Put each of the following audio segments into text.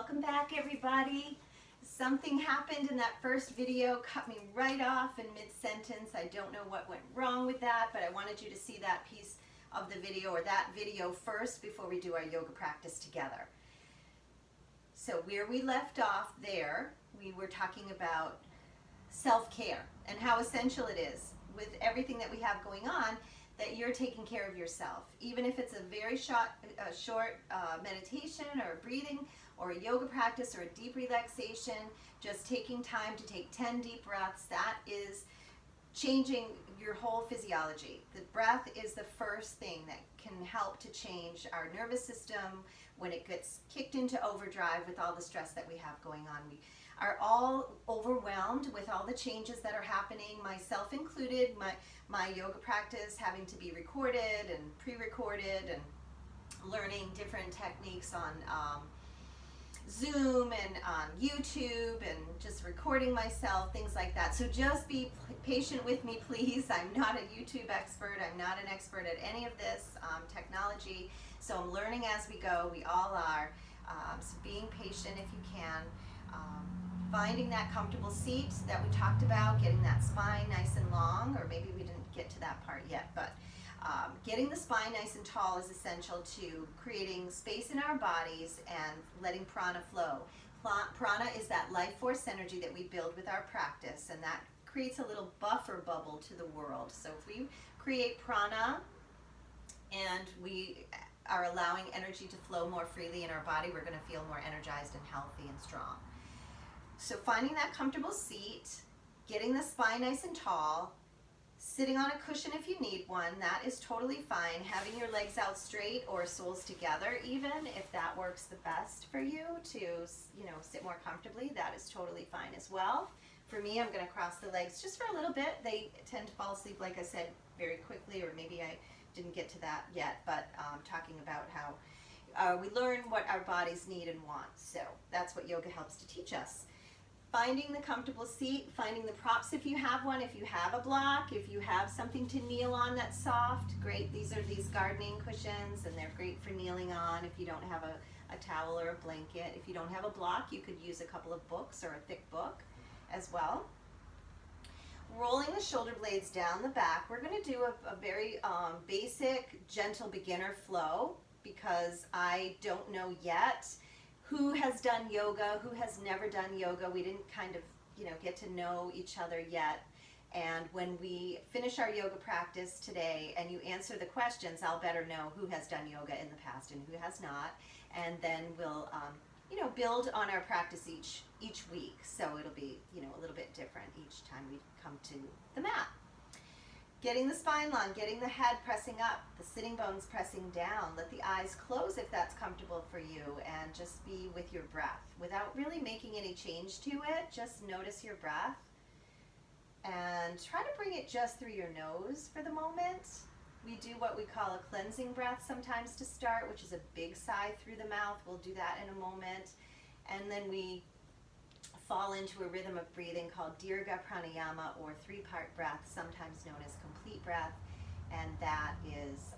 Welcome back, everybody. Something happened in that first video, cut me right off in mid-sentence. I don't know what went wrong with that, but I wanted you to see that piece of the video or that video first before we do our yoga practice together. So where we left off there, we were talking about self-care and how essential it is with everything that we have going on that you're taking care of yourself. Even if it's a very short meditation or breathing or a yoga practice or a deep relaxation, just taking time to take 10 deep breaths, that is changing your whole physiology. The breath is the first thing that can help to change our nervous system when it gets kicked into overdrive with all the stress that we have going on. We are all overwhelmed with all the changes that are happening, myself included, my yoga practice having to be recorded and pre-recorded and learning different techniques on Zoom and on YouTube and just recording myself, things like that. So just be patient with me, please. I'm not a YouTube expert. I'm not an expert at any of this technology. So I'm learning as we go. We all are. So being patient if you can. Finding that comfortable seat that we talked about, getting that spine nice and long, or maybe we didn't get to that part yet, but getting the spine nice and tall is essential to creating space in our bodies and letting prana flow. Prana is that life force energy that we build with our practice, and that creates a little buffer bubble to the world. So if we create prana and we are allowing energy to flow more freely in our body, we're going to feel more energized and healthy and strong. So finding that comfortable seat, getting the spine nice and tall, sitting on a cushion if you need one, that is totally fine. Having your legs out straight or soles together, even if that works the best for you to, sit more comfortably, that is totally fine as well. For me, I'm going to cross the legs just for a little bit. They tend to fall asleep, like I said, very quickly, or maybe I didn't get to that yet, but talking about how we learn what our bodies need and want. So that's what yoga helps to teach us. Finding the comfortable seat, finding the props if you have one, if you have a block, if you have something to kneel on that's soft, great. These are these gardening cushions and they're great for kneeling on if you don't have a towel or a blanket. If you don't have a block, you could use a couple of books or a thick book as well. Rolling the shoulder blades down the back, we're going to do a very basic, gentle beginner flow because I don't know yet who has done yoga, who has never done yoga. We didn't kind of, get to know each other yet. And when we finish our yoga practice today and you answer the questions, I'll better know who has done yoga in the past and who has not. And then we'll, build on our practice each week. So it'll be, a little bit different each time we come to the mat. Getting the spine long, getting the head pressing up, the sitting bones pressing down. Let the eyes close if that's comfortable for you, and just be with your breath without really making any change to it. Just notice your breath and try to bring it just through your nose for the moment. We do what we call a cleansing breath sometimes to start, which is a big sigh through the mouth. We'll do that in a moment. And then we fall into a rhythm of breathing called Dirga Pranayama, or three-part breath, sometimes known as complete breath, and that is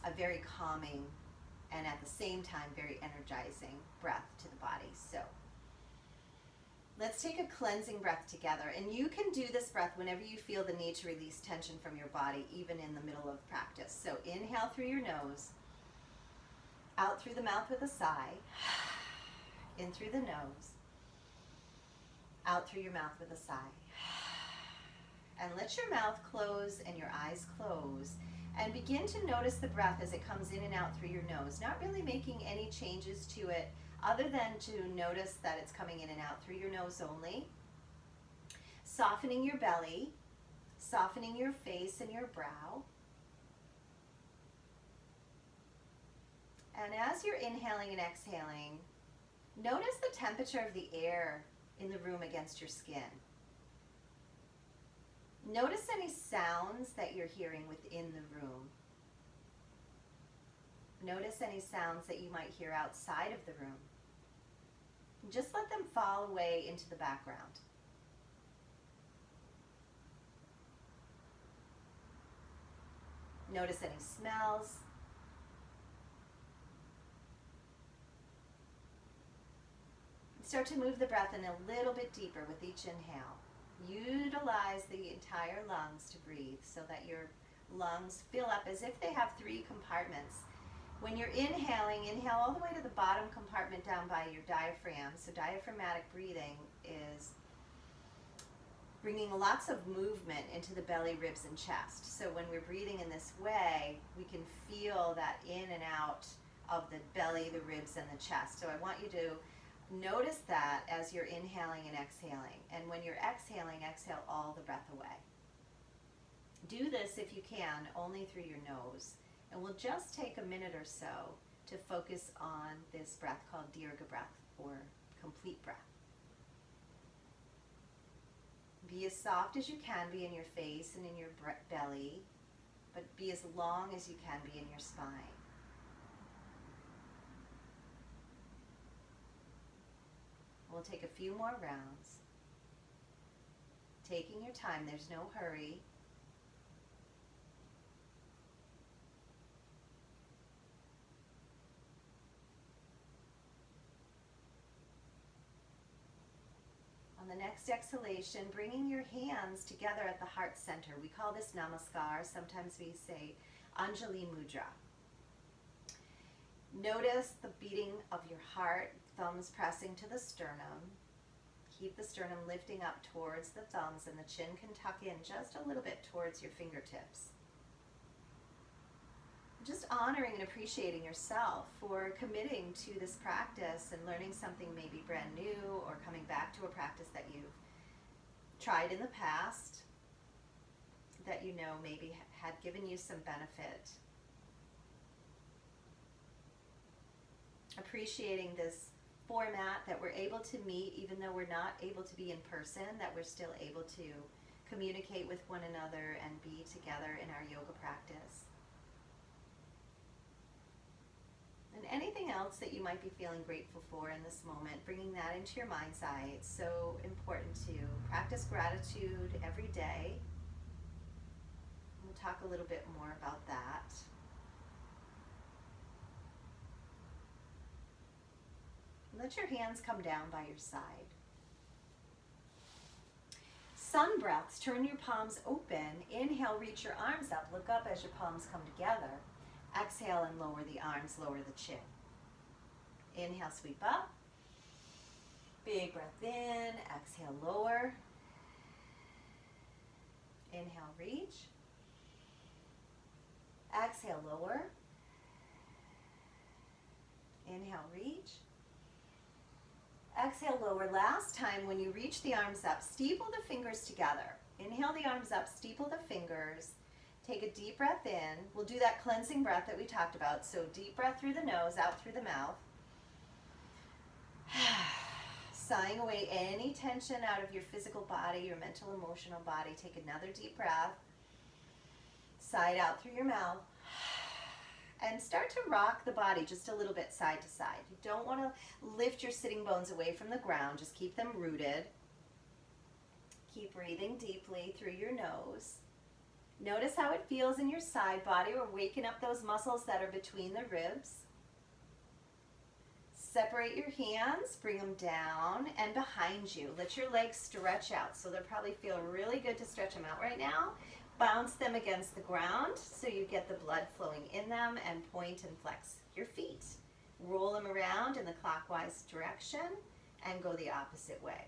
a very calming and at the same time very energizing breath to the body. So let's take a cleansing breath together, and you can do this breath whenever you feel the need to release tension from your body, even in the middle of practice. So inhale through your nose, out through the mouth with a sigh, in through the nose, out through your mouth with a sigh. And let your mouth close and your eyes close. And begin to notice the breath as it comes in and out through your nose. Not really making any changes to it other than to notice that it's coming in and out through your nose only. Softening your belly, softening your face and your brow. And as you're inhaling and exhaling, notice the temperature of the air in the room against your skin. Notice any sounds that you're hearing within the room. Notice any sounds that you might hear outside of the room. Just let them fall away into the background. Notice any smells. start to move the breath in a little bit deeper with each inhale. Utilize the entire lungs to breathe so that your lungs fill up as if they have 3 compartments. When you're inhaling, inhale all the way to the bottom compartment down by your diaphragm. So diaphragmatic breathing is bringing lots of movement into the belly, ribs, and chest. So when we're breathing in this way, we can feel that in and out of the belly, the ribs, and the chest. So I want you to notice that as you're inhaling and exhaling. And when you're exhaling, exhale all the breath away. Do this, if you can, only through your nose. And we'll just take a minute or so to focus on this breath called Dirgha breath, or complete breath. Be as soft as you can be in your face and in your belly, but be as long as you can be in your spine. We'll take a few more rounds. Taking your time, there's no hurry. On the next exhalation, bringing your hands together at the heart center. We call this namaskar. Sometimes we say Anjali Mudra. Notice the beating of your heart, thumbs pressing to the sternum. Keep the sternum lifting up towards the thumbs, and the chin can tuck in just a little bit towards your fingertips. Just honoring and appreciating yourself for committing to this practice and learning something maybe brand new, or coming back to a practice that you've tried in the past that you know maybe had given you some benefit. Appreciating this format that we're able to meet even though we're not able to be in person, that we're still able to communicate with one another and be together in our yoga practice. And anything else that you might be feeling grateful for in this moment, bringing that into your mind's eye. It's so important to practice gratitude every day. We'll talk a little bit more about that. Let your hands come down by your side. Sun breaths, turn your palms open. Inhale, reach your arms up. Look up as your palms come together. Exhale and lower the arms, lower the chin. Inhale, sweep up. Big breath in. Exhale, lower. Inhale, reach. Exhale, lower. Inhale, reach. Exhale, lower. Last time, when you reach the arms up, steeple the fingers together. Inhale the arms up, steeple the fingers. Take a deep breath in. We'll do that cleansing breath that we talked about. So deep breath through the nose, out through the mouth. Sighing away any tension out of your physical body, your mental, emotional body. Take another deep breath. Sigh it out through your mouth. And start to rock the body just a little bit side to side. You don't want to lift your sitting bones away from the ground. Just keep them rooted. Keep breathing deeply through your nose. Notice how it feels in your side body. We're waking up those muscles that are between the ribs. Separate your hands, bring them down and behind you. Let your legs stretch out. So they'll probably feel really good to stretch them out right now. Bounce them against the ground so you get the blood flowing in them, and point and flex your feet. Roll them around in the clockwise direction and go the opposite way.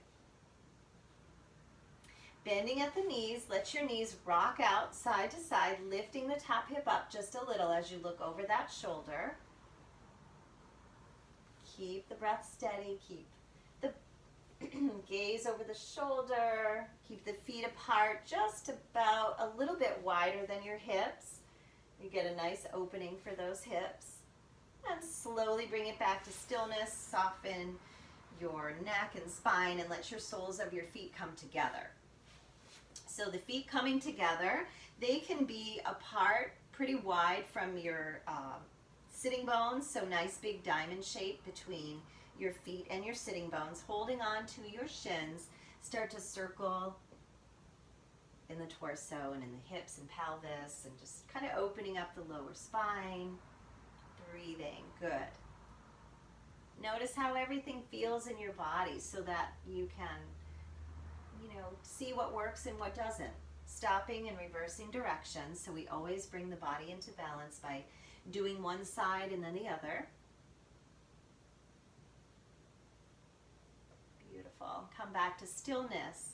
Bending at the knees, let your knees rock out side to side, lifting the top hip up just a little as you look over that shoulder. Keep the breath steady, keep the gaze over the shoulder, keep the feet apart just about a little bit wider than your hips. You get a nice opening for those hips. And slowly bring it back to stillness, soften your neck and spine, and let your soles of your feet come together. So the feet coming together, they can be apart pretty wide from your sitting bones, so nice big diamond shape between your feet and your sitting bones. Holding on to your shins, start to circle in the torso and in the hips and pelvis, and just kind of opening up the lower spine. Breathing, good. Notice how everything feels in your body so that you can, see what works and what doesn't. Stopping and reversing directions, so we always bring the body into balance by doing one side and then the other. Beautiful. Come back to stillness.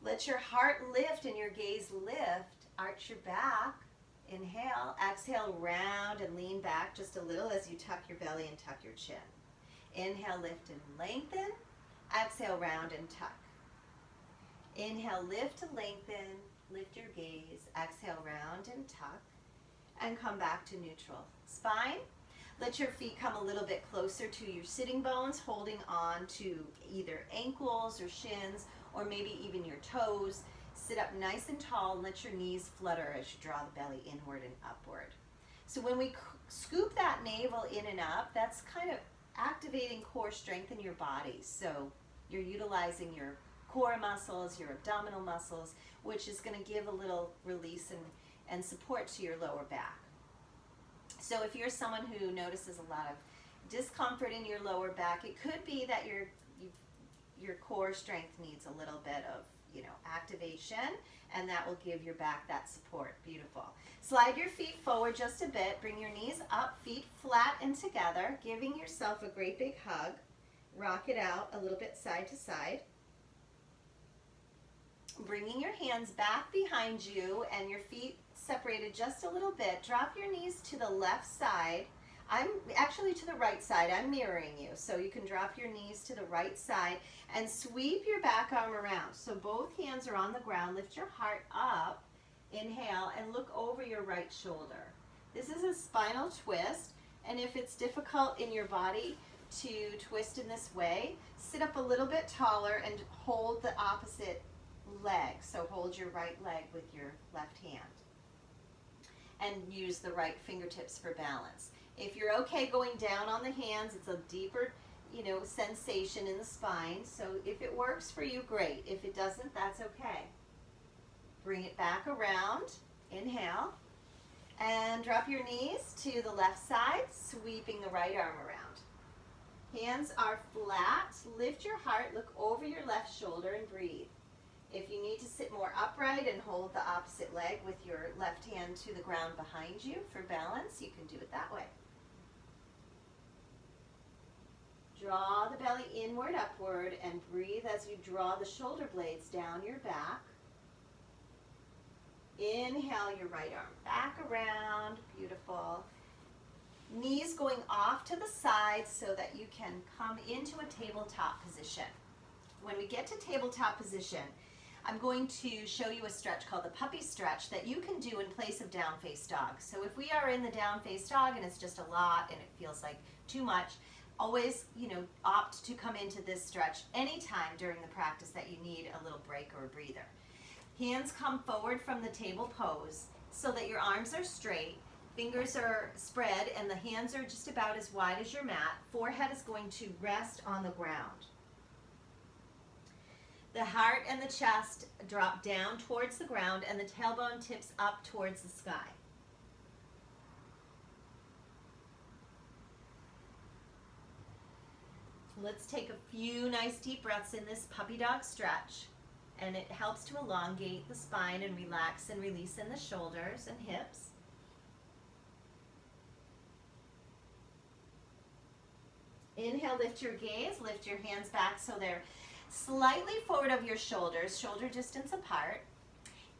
Let your heart lift and your gaze lift. Arch your back. Inhale. Exhale, round and lean back just a little as you tuck your belly and tuck your chin. Inhale, lift and lengthen. Exhale, round and tuck. Inhale, lift to lengthen. Lift your gaze. Exhale, round and tuck. And come back to neutral. Spine. Let your feet come a little bit closer to your sitting bones, holding on to either ankles or shins, or maybe even your toes. Sit up nice and tall and let your knees flutter as you draw the belly inward and upward. So when we scoop that navel in and up, that's kind of activating core strength in your body. So you're utilizing your core muscles, your abdominal muscles, which is going to give a little release and support to your lower back. So if you're someone who notices a lot of discomfort in your lower back, it could be that your core strength needs a little bit of activation, and that will give your back that support. Beautiful. Slide your feet forward just a bit. Bring your knees up, feet flat and together, giving yourself a great big hug. Rock it out a little bit side to side. Bringing your hands back behind you and your feet separated just a little bit. Drop your knees to the left side. I'm actually to the right side. I'm mirroring you. So you can drop your knees to the right side and sweep your back arm around. So both hands are on the ground. Lift your heart up. Inhale and look over your right shoulder. This is a spinal twist. And if it's difficult in your body to twist in this way, sit up a little bit taller and hold the opposite leg. So hold your right leg with your left hand. And use the right fingertips for balance. If you're okay going down on the hands, it's a deeper, sensation in the spine. So if it works for you, great. If it doesn't, that's okay. Bring it back around. Inhale. And drop your knees to the left side, sweeping the right arm around. Hands are flat. Lift your heart, look over your left shoulder and breathe. If you need to sit more upright and hold the opposite leg with your left hand to the ground behind you for balance, you can do it that way. Draw the belly inward, upward, and breathe as you draw the shoulder blades down your back. Inhale your right arm back around. Beautiful. Knees going off to the side so that you can come into a tabletop position. When we get to tabletop position, I'm going to show you a stretch called the puppy stretch that you can do in place of down face dog. So if we are in the down face dog and it's just a lot and it feels like too much, always, opt to come into this stretch anytime during the practice that you need a little break or a breather. Hands come forward from the table pose so that your arms are straight, fingers are spread, and the hands are just about as wide as your mat. Forehead is going to rest on the ground. The heart and the chest drop down towards the ground and the tailbone tips up towards the sky. Let's take a few nice deep breaths in this puppy dog stretch, and it helps to elongate the spine and relax and release in the shoulders and hips. Inhale, lift your gaze, lift your hands back so they're slightly forward of your shoulders, shoulder distance apart.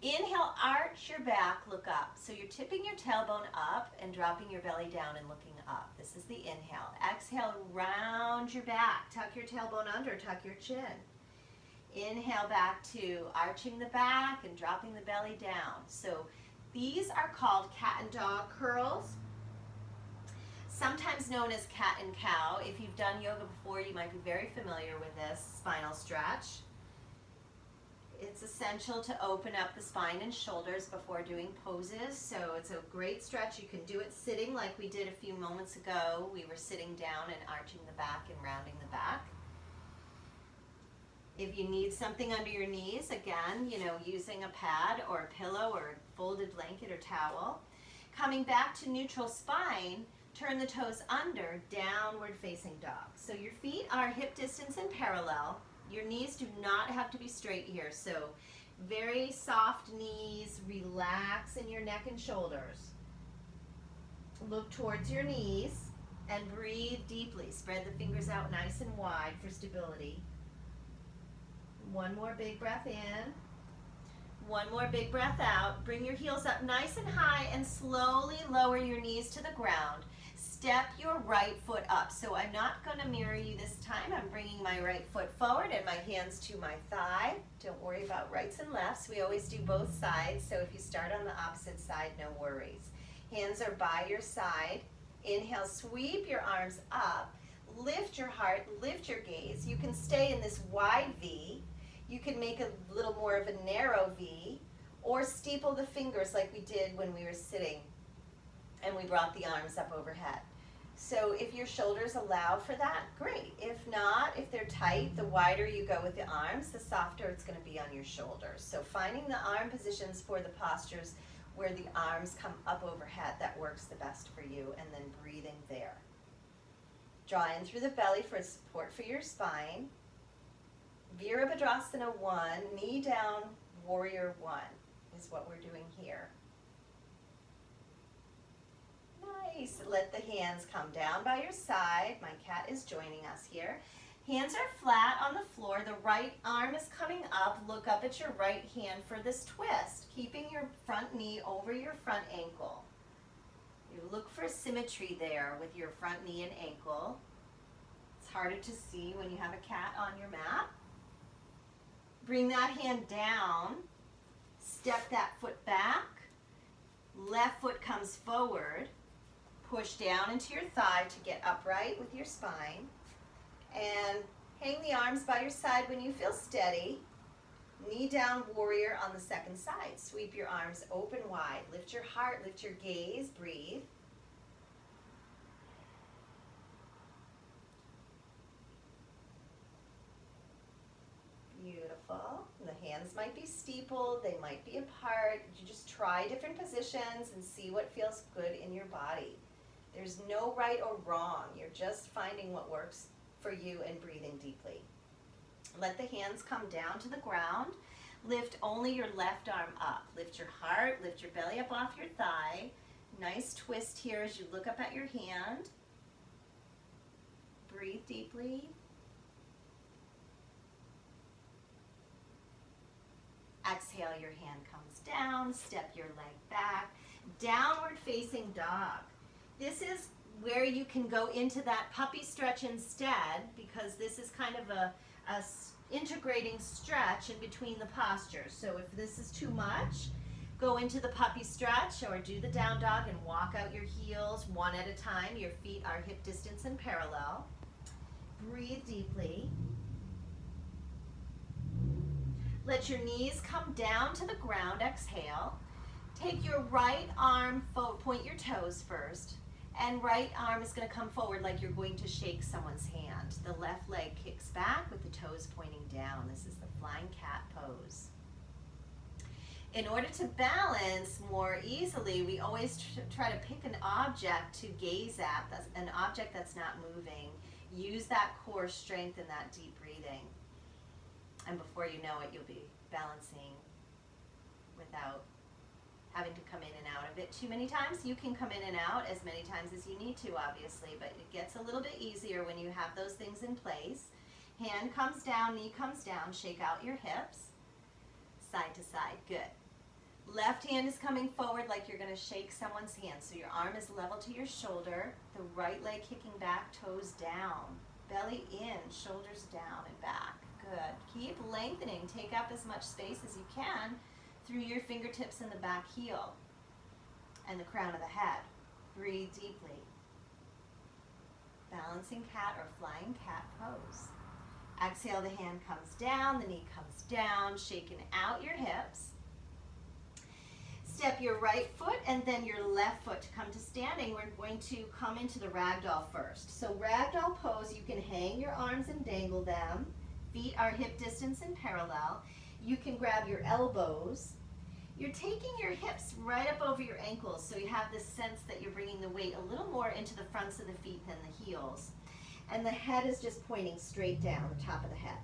Inhale, arch your back, look up. So you're tipping your tailbone up and dropping your belly down and looking up. This is the inhale. Exhale, round your back. Tuck your tailbone under, tuck your chin. Inhale back to arching the back and dropping the belly down. So these are called cat and dog curls, sometimes known as cat and cow. If you've done yoga before, you might be very familiar with this spinal stretch. It's essential to open up the spine and shoulders before doing poses, so it's a great stretch. You can do it sitting like we did a few moments ago. We were sitting down and arching the back and rounding the back. If you need something under your knees, again, using a pad or a pillow or a folded blanket or towel. Coming back to neutral spine, Turn the toes under, downward facing dog. So your feet are hip distance and parallel. Your knees do not have to be straight here. So very soft knees, relax in your neck and shoulders. Look towards your knees and breathe deeply. Spread the fingers out nice and wide for stability. One more big breath in. One more big breath out. Bring your heels up nice and high and slowly lower your knees to the ground. Step your right foot up. So I'm not going to mirror you this time. I'm bringing my right foot forward and my hands to my thigh. Don't worry about rights and lefts. We always do both sides. So if you start on the opposite side, no worries. Hands are by your side. Inhale, sweep your arms up. Lift your heart, lift your gaze. You can stay in this wide V. You can make a little more of a narrow V, or steeple the fingers like we did when we were sitting and we brought the arms up overhead. So if your shoulders allow for that, great. If not, if they're tight, the wider you go with the arms, the softer it's going to be on your shoulders. So finding the arm positions for the postures where the arms come up overhead, that works the best for you, and then breathing there. Draw in through the belly for support for your spine. Virabhadrasana One, knee down, Warrior One is what we're doing here. Nice. Let the hands come down by your side. My cat is joining us here. Hands are flat on the floor. The right arm is coming up. Look up at your right hand for this twist, keeping your front knee over your front ankle. You look for symmetry there with your front knee and ankle. It's harder to see when you have a cat on your mat. Bring that hand down. Step that foot back. Left foot comes forward. Push down into your thigh to get upright with your spine. And hang the arms by your side when you feel steady. Knee down, warrior on the second side. Sweep your arms open wide. Lift your heart, lift your gaze, breathe. Beautiful. And the hands might be steepled, they might be apart. You just try different positions and see what feels good in your body. There's no right or wrong. You're just finding what works for you and breathing deeply. Let the hands come down to the ground. Lift only your left arm up. Lift your heart, lift your belly up off your thigh. Nice twist here as you look up at your hand. Breathe deeply. Exhale, your hand comes down. Step your leg back. Downward facing dog. This is where you can go into that puppy stretch instead, because this is kind of a integrating stretch in between the postures. So if this is too much, go into the puppy stretch or do the down dog and walk out your heels one at a time. Your feet are hip distance and parallel. Breathe deeply. Let your knees come down to the ground. Exhale. Take your right arm, point your toes first. And right arm is going to come forward like you're going to shake someone's hand. The left leg kicks back with the toes pointing down. This is the flying cat pose. In order to balance more easily, we always try to pick an object to gaze at, that's an object that's not moving. Use that core strength and that deep breathing. And before you know it, you'll be balancing without having to come in and out of it too many times. You can come in and out as many times as you need to, obviously, but it gets a little bit easier when you have those things in place. Hand comes down, knee comes down, shake out your hips, side to side, good. Left hand is coming forward like you're gonna shake someone's hand, so your arm is level to your shoulder, the right leg kicking back, toes down, belly in, shoulders down and back, good. Keep lengthening, take up as much space as you can through your fingertips and the back heel and the crown of the head. Breathe deeply. Balancing cat or flying cat pose. Exhale, the hand comes down, the knee comes down, shaking out your hips. Step your right foot and then your left foot to come to standing. We're going to come into the ragdoll first. So ragdoll pose, you can hang your arms and dangle them. Feet are hip distance and parallel. You can grab your elbows. You're taking your hips right up over your ankles, so you have this sense that you're bringing the weight a little more into the fronts of the feet than the heels. And the head is just pointing straight down, the top of the head.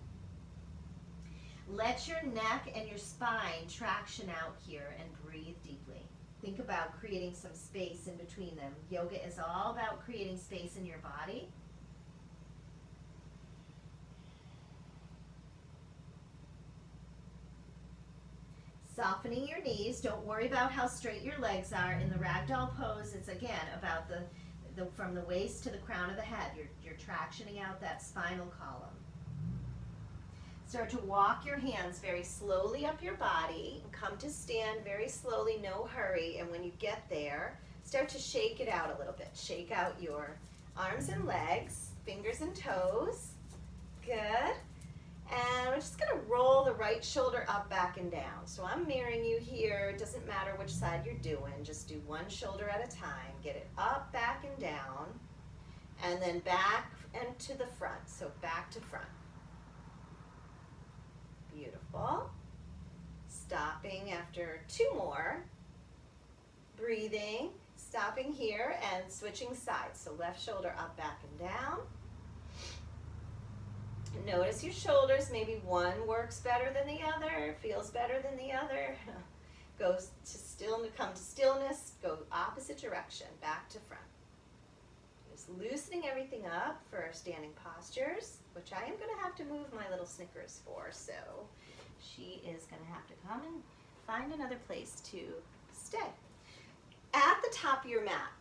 Let your neck and your spine traction out here and breathe deeply. Think about creating some space in between them. Yoga is all about creating space in your body. Softening your knees. Don't worry about how straight your legs are. In the Ragdoll Pose, it's again about the from the waist to the crown of the head. You're tractioning out that spinal column. Start to walk your hands very slowly up your body. Come to stand very slowly, no hurry. And when you get there, start to shake it out a little bit. Shake out your arms and legs, fingers and toes. Good. And we're just going to roll the right shoulder up, back, and down. So I'm mirroring you here. It doesn't matter which side you're doing. Just do one shoulder at a time. Get it up, back, and down. And then back and to the front. So back to front. Beautiful. Stopping after 2 more. Breathing. Stopping here and switching sides. So left shoulder up, back, and down. Notice your shoulders. Maybe one works better than the other, feels better than the other. Goes to stillness, come to stillness, go opposite direction, back to front. Just loosening everything up for our standing postures, which I am going to have to move my little Snickers for, so she is going to have to come and find another place to stay. At the top of your mat,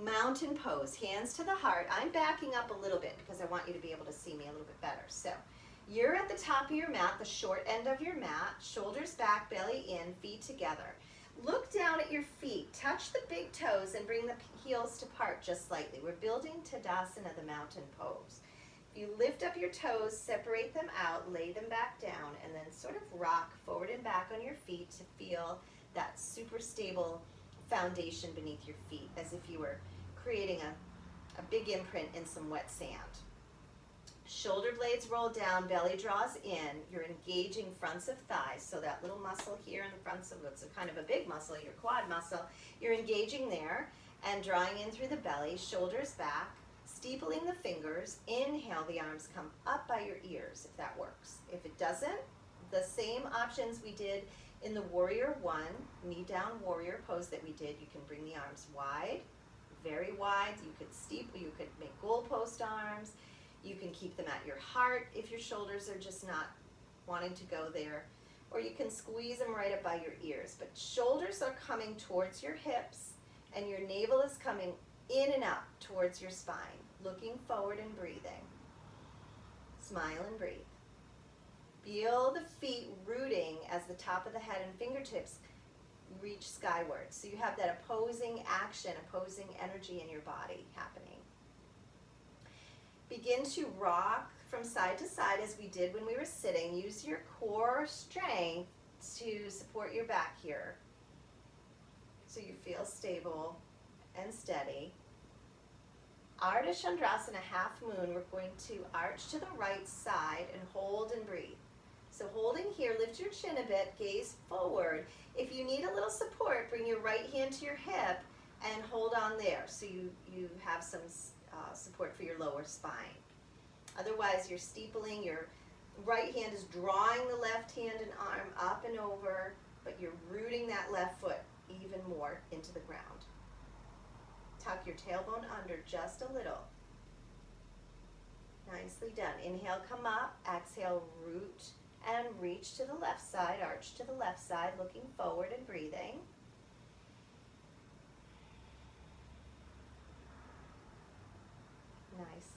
mountain pose, hands to the heart. I'm backing up a little bit because I want you to be able to see me a little bit better. So you're at the top of your mat, the short end of your mat, shoulders back, belly in, feet together. Look down at your feet, touch the big toes and bring the heels to part just slightly. We're building Tadasana, the mountain pose. If you lift up your toes, separate them out, lay them back down, and then sort of rock forward and back on your feet to feel that super stable foundation beneath your feet, as if you were creating a big imprint in some wet sand. Shoulder blades roll down, belly draws in. You're engaging fronts of thighs, so that little muscle here in the fronts of it's a kind of a big muscle, your quad muscle. You're engaging there and drawing in through the belly, shoulders back, steepling the fingers. Inhale, the arms come up by your ears, if that works. If it doesn't, the same options we did in the Warrior One, knee down warrior pose that we did, you can bring the arms wide, very wide. You could you could make goalpost arms. You can keep them at your heart if your shoulders are just not wanting to go there. Or you can squeeze them right up by your ears. But shoulders are coming towards your hips and your navel is coming in and up towards your spine. Looking forward and breathing. Smile and breathe. Feel the feet rooting as the top of the head and fingertips reach skyward. So you have that opposing action, opposing energy in your body happening. Begin to rock from side to side as we did when we were sitting. Use your core strength to support your back here so you feel stable and steady. Ardha Chandrasana, half moon. We're going to arch to the right side and hold and breathe. So holding here, lift your chin a bit, gaze forward. If you need a little support, bring your right hand to your hip and hold on there so you have some support for your lower spine. Otherwise, you're steepling, your right hand is drawing the left hand and arm up and over, but you're rooting that left foot even more into the ground. Tuck your tailbone under just a little. Nicely done. Inhale, come up. Exhale, root and reach to the left side, arch to the left side, looking forward and breathing. Nice.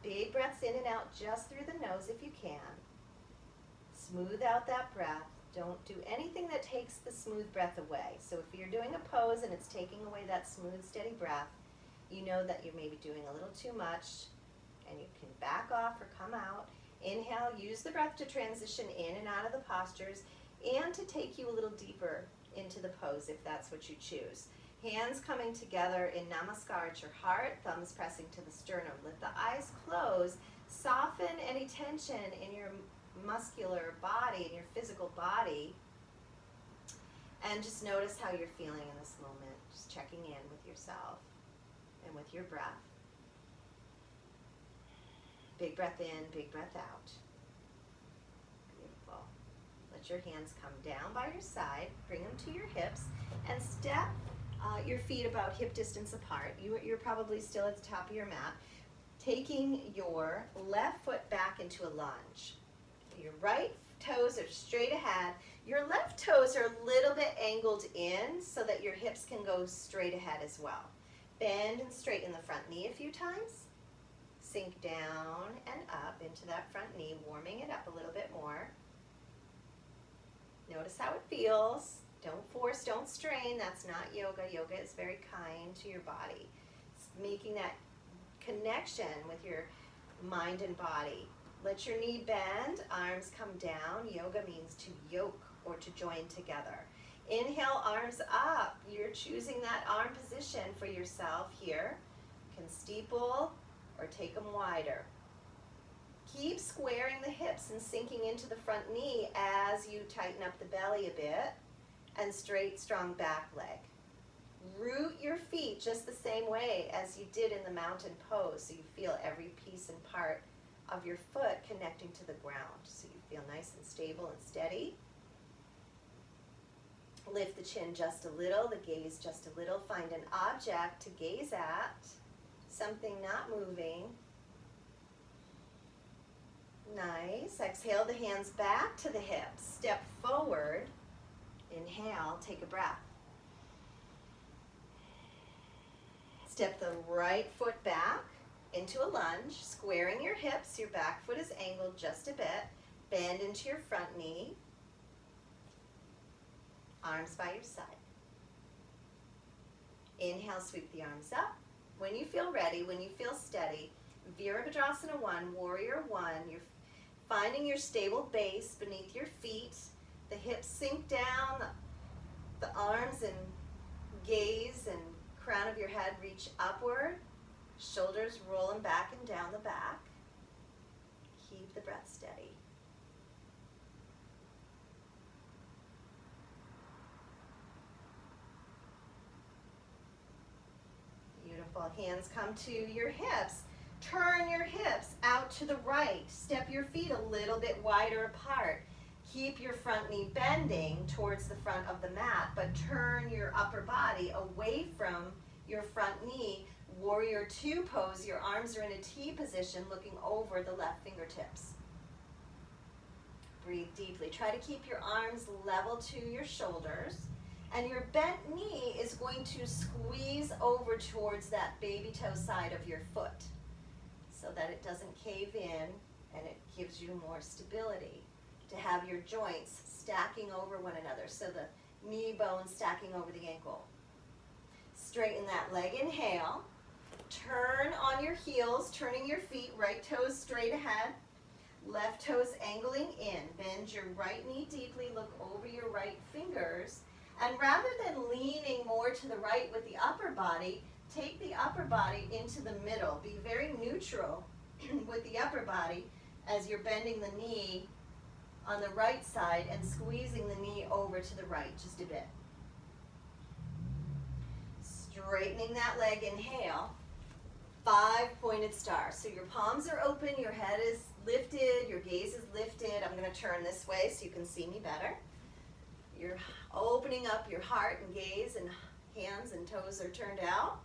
Big breaths in and out just through the nose if you can. Smooth out that breath. Don't do anything that takes the smooth breath away. So if you're doing a pose and it's taking away that smooth, steady breath, you know that you're maybe doing a little too much and you can back off or come out. Inhale, use the breath to transition in and out of the postures and to take you a little deeper into the pose if that's what you choose. Hands coming together in Namaskar at your heart, thumbs pressing to the sternum. Let the eyes close. Soften any tension in your muscular body, in your physical body. And just notice how you're feeling in this moment. Just checking in with yourself and with your breath. Big breath in, big breath out. Beautiful. Let your hands come down by your side. Bring them to your hips and step your feet about hip distance apart. You're probably still at the top of your mat. Taking your left foot back into a lunge. Your right toes are straight ahead. Your left toes are a little bit angled in so that your hips can go straight ahead as well. Bend and straighten the front knee a few times. Sink down and up into that front knee, warming it up a little bit more. Notice how it feels. Don't force, don't strain. That's not yoga. Yoga is very kind to your body. It's making that connection with your mind and body. Let your knee bend, arms come down. Yoga means to yoke or to join together. Inhale, arms up. You're choosing that arm position for yourself here. You can steeple or take them wider. Keep squaring the hips and sinking into the front knee as you tighten up the belly a bit, and straight, strong back leg. Root your feet just the same way as you did in the mountain pose, so you feel every piece and part of your foot connecting to the ground, so you feel nice and stable and steady. Lift the chin just a little, the gaze just a little. Find an object to gaze at, something not moving. Nice. Exhale the hands back to the hips. Step forward. Inhale, take a breath. Step the right foot back into a lunge, squaring your hips. Your back foot is angled just a bit. Bend into your front knee. Arms by your side. Inhale, sweep the arms up. When you feel ready, when you feel steady, Virabhadrasana One Warrior One. You're finding your stable base beneath your feet. The hips sink down, the arms and gaze and crown of your head reach upward. Shoulders rolling back and down the back. Keep the breath steady. Beautiful. Hands come to your hips. Turn your hips out to the right. Step your feet a little bit wider apart. Keep your front knee bending towards the front of the mat, but turn your upper body away from your front knee. Warrior Two pose. Your arms are in a T position looking over the left fingertips. Breathe deeply. Try to keep your arms level to your shoulders. And your bent knee is going to squeeze over towards that baby toe side of your foot so that it doesn't cave in and it gives you more stability. To have your joints stacking over one another, so the knee bone stacking over the ankle. Straighten that leg, inhale. Turn on your heels, turning your feet, right toes straight ahead, left toes angling in. Bend your right knee deeply, look over your right fingers, and rather than leaning more to the right with the upper body, take the upper body into the middle. Be very neutral with the upper body as you're bending the knee on the right side and squeezing the knee over to the right just a bit. Straightening that leg, inhale. 5 pointed star. So your palms are open, your head is lifted, your gaze is lifted. I'm going to turn this way so you can see me better. You're opening up your heart and gaze, and hands and toes are turned out.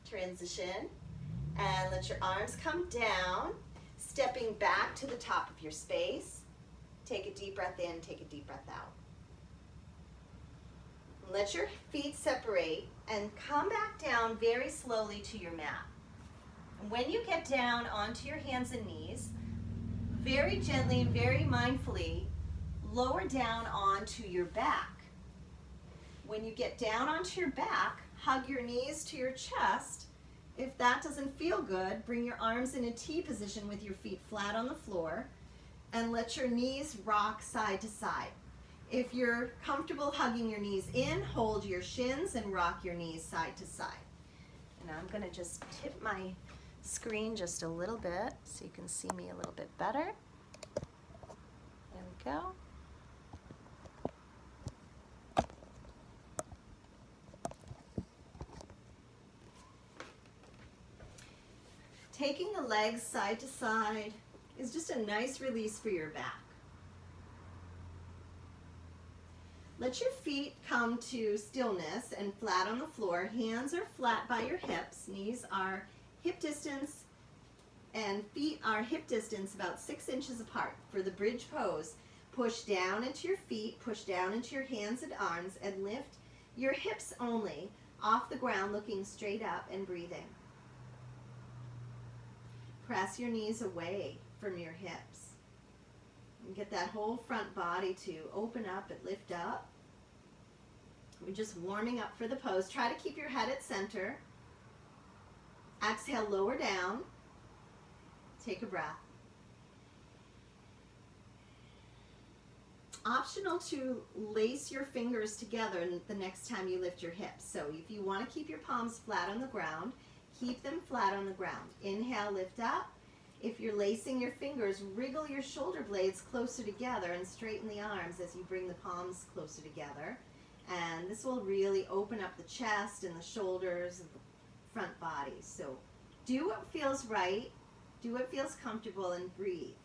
Transition. And let your arms come down, stepping back to the top of your space. Take a deep breath in, take a deep breath out. Let your feet separate and come back down very slowly to your mat. When you get down onto your hands and knees, very gently and very mindfully, lower down onto your back. When you get down onto your back, hug your knees to your chest. If that doesn't feel good, bring your arms in a T position with your feet flat on the floor and let your knees rock side to side. If you're comfortable hugging your knees in, hold your shins and rock your knees side to side. And I'm going to just tip my screen just a little bit so you can see me a little bit better. There we go. Taking the legs side to side is just a nice release for your back. Let your feet come to stillness and flat on the floor. Hands are flat by your hips. Knees are hip distance and feet are hip distance about 6 inches apart. For the bridge pose, push down into your feet, push down into your hands and arms, and lift your hips only off the ground, looking straight up and breathing. Press your knees away from your hips. And get that whole front body to open up and lift up. We're just warming up for the pose. Try to keep your head at center. Exhale, lower down. Take a breath. Optional to lace your fingers together the next time you lift your hips. So if you want to keep your palms flat on the ground, keep them flat on the ground. Inhale, lift up. If you're lacing your fingers, wriggle your shoulder blades closer together and straighten the arms as you bring the palms closer together. And this will really open up the chest and the shoulders and the front body. So do what feels right, do what feels comfortable, and breathe.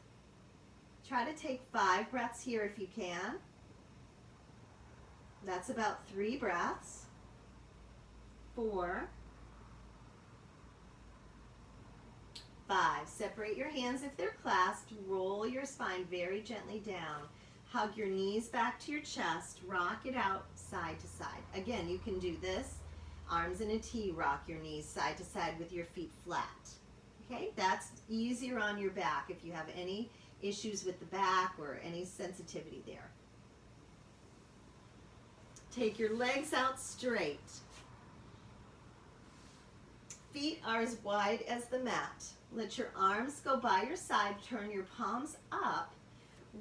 Try to take 5 breaths here if you can. That's about 3 breaths. 4. 5. Separate your hands if they're clasped. Roll your spine very gently down. Hug your knees back to your chest. Rock it out side to side. Again, you can do this. Arms in a T. Rock your knees side to side with your feet flat. Okay, that's easier on your back if you have any issues with the back or any sensitivity there. Take your legs out straight. Feet are as wide as the mat. Let your arms go by your side. Turn your palms up.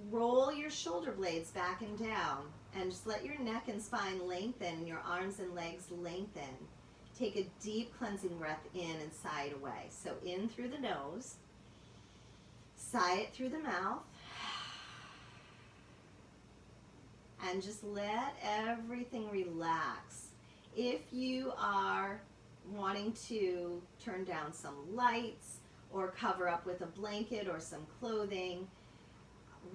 Roll your shoulder blades back and down. And just let your neck and spine lengthen, your arms and legs lengthen. Take a deep cleansing breath in and sigh it away. So in through the nose. Sigh it through the mouth. And just let everything relax. If you are wanting to turn down some lights or cover up with a blanket or some clothing,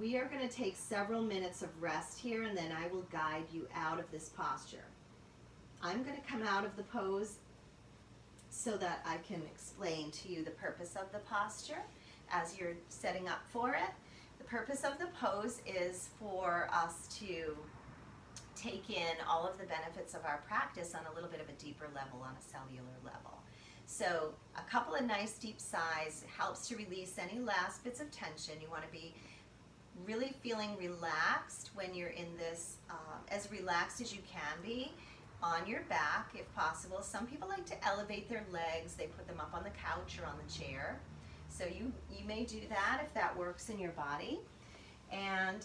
we are going to take several minutes of rest here, and then I will guide you out of this posture. I'm going to come out of the pose so that I can explain to you the purpose of the posture as you're setting up for it. The purpose of the pose is for us to take in all of the benefits of our practice on a little bit of a deeper level, on a cellular level. So a couple of nice deep sighs helps to release any last bits of tension. You want to be really feeling relaxed when you're in this, as relaxed as you can be on your back if possible. Some people like to elevate their legs. They put them up on the couch or on the chair. So you may do that if that works in your body. And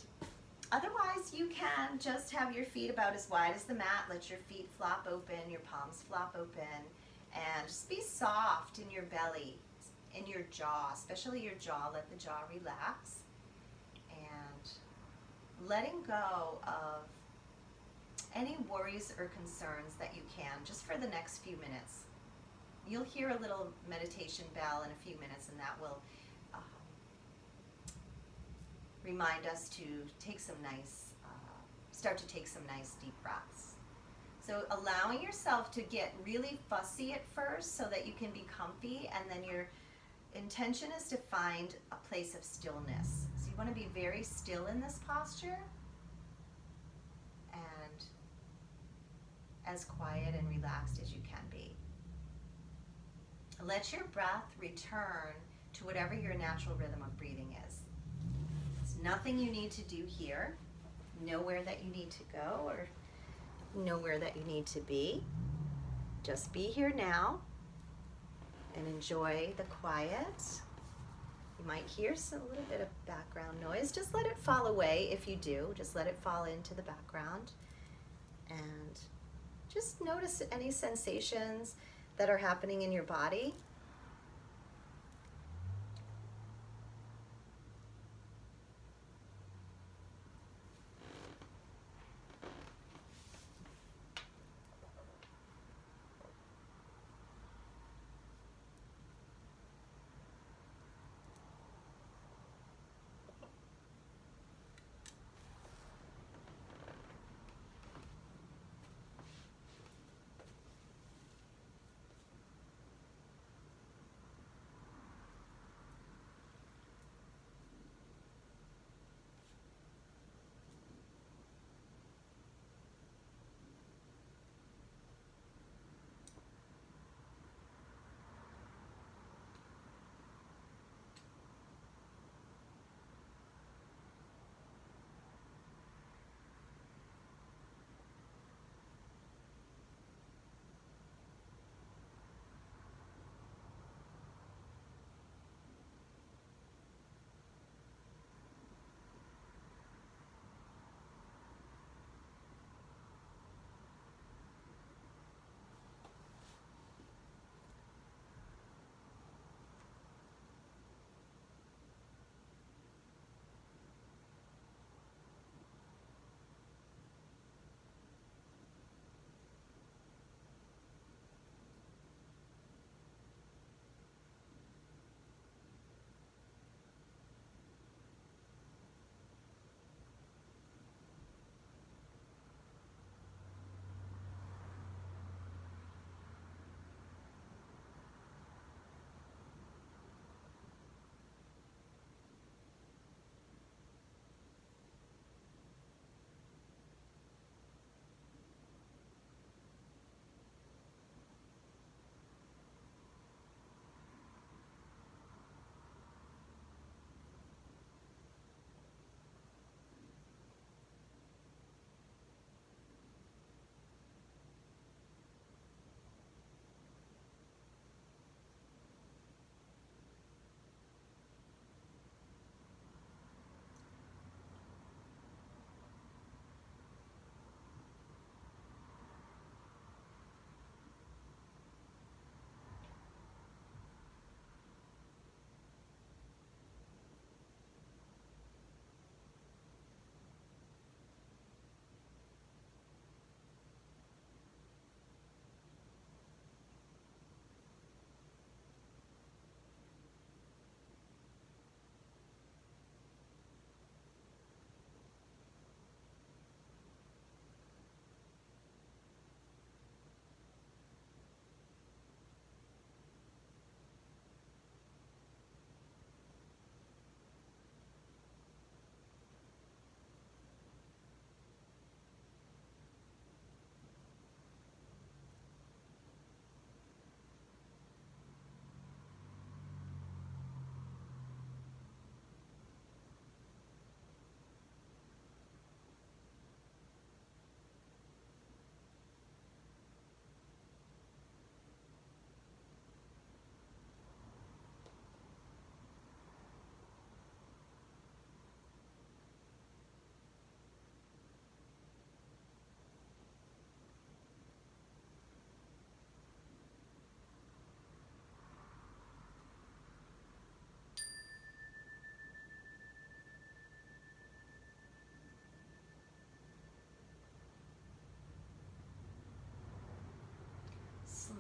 otherwise, you can just have your feet about as wide as the mat. Let your feet flop open, your palms flop open, and just be soft in your belly, in your jaw, especially your jaw. Let the jaw relax. And letting go of any worries or concerns that you can, just for the next few minutes. You'll hear a little meditation bell in a few minutes, and that will remind us to take some nice, start to take some nice deep breaths. So allowing yourself to get really fussy at first so that you can be comfy, and then your intention is to find a place of stillness. So you want to be very still in this posture and as quiet and relaxed as you can be. Let your breath return to whatever your natural rhythm of breathing is. There's nothing you need to do here, nowhere that you need to go or nowhere that you need to be. Just be here now and enjoy the quiet. You might hear a little bit of background noise. Just let it fall away if you do. Just let it fall into the background. And just notice any sensations that are happening in your body.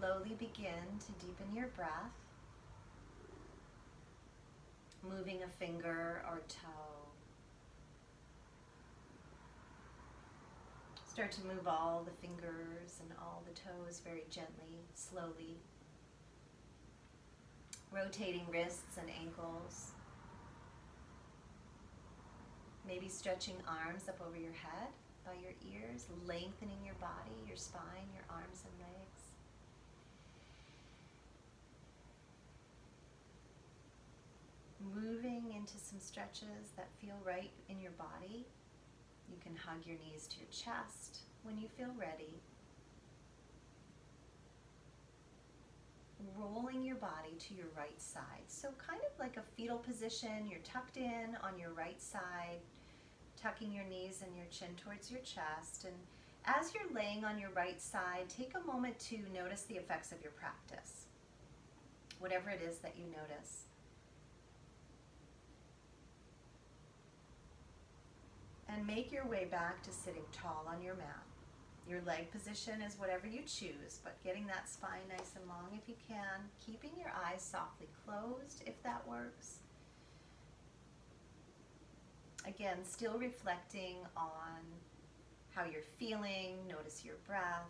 slowly begin to deepen your breath, moving a finger or toe. Start to move all the fingers and all the toes very gently, slowly. Rotating wrists and ankles. Maybe stretching arms up over your head, by your ears, lengthening your body, your spine, your arms and legs. Moving into some stretches that feel right in your body. You can hug your knees to your chest when you feel ready. Rolling your body to your right side. So kind of like a fetal position, you're tucked in on your right side, tucking your knees and your chin towards your chest. And as you're laying on your right side, take a moment to notice the effects of your practice, whatever it is that you notice. And make your way back to sitting tall on your mat. Your leg position is whatever you choose, but getting that spine nice and long if you can, keeping your eyes softly closed if that works. Again, still reflecting on how you're feeling, notice your breath.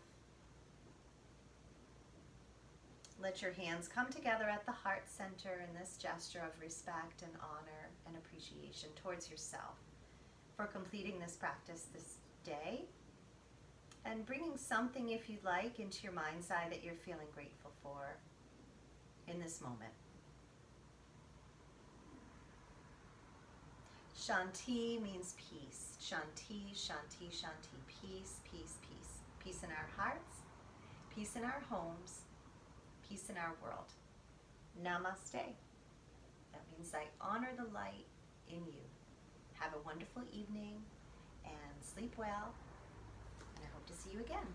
Let your hands come together at the heart center in this gesture of respect and honor and appreciation towards yourself for completing this practice this day, and bringing something, if you'd like, into your mind's eye that you're feeling grateful for in this moment. Shanti means peace. Shanti, shanti, shanti. Peace, peace, peace. Peace in our hearts, peace in our homes, peace in our world. Namaste. That means I honor the light in you. Have a wonderful evening and sleep well, and I hope to see you again.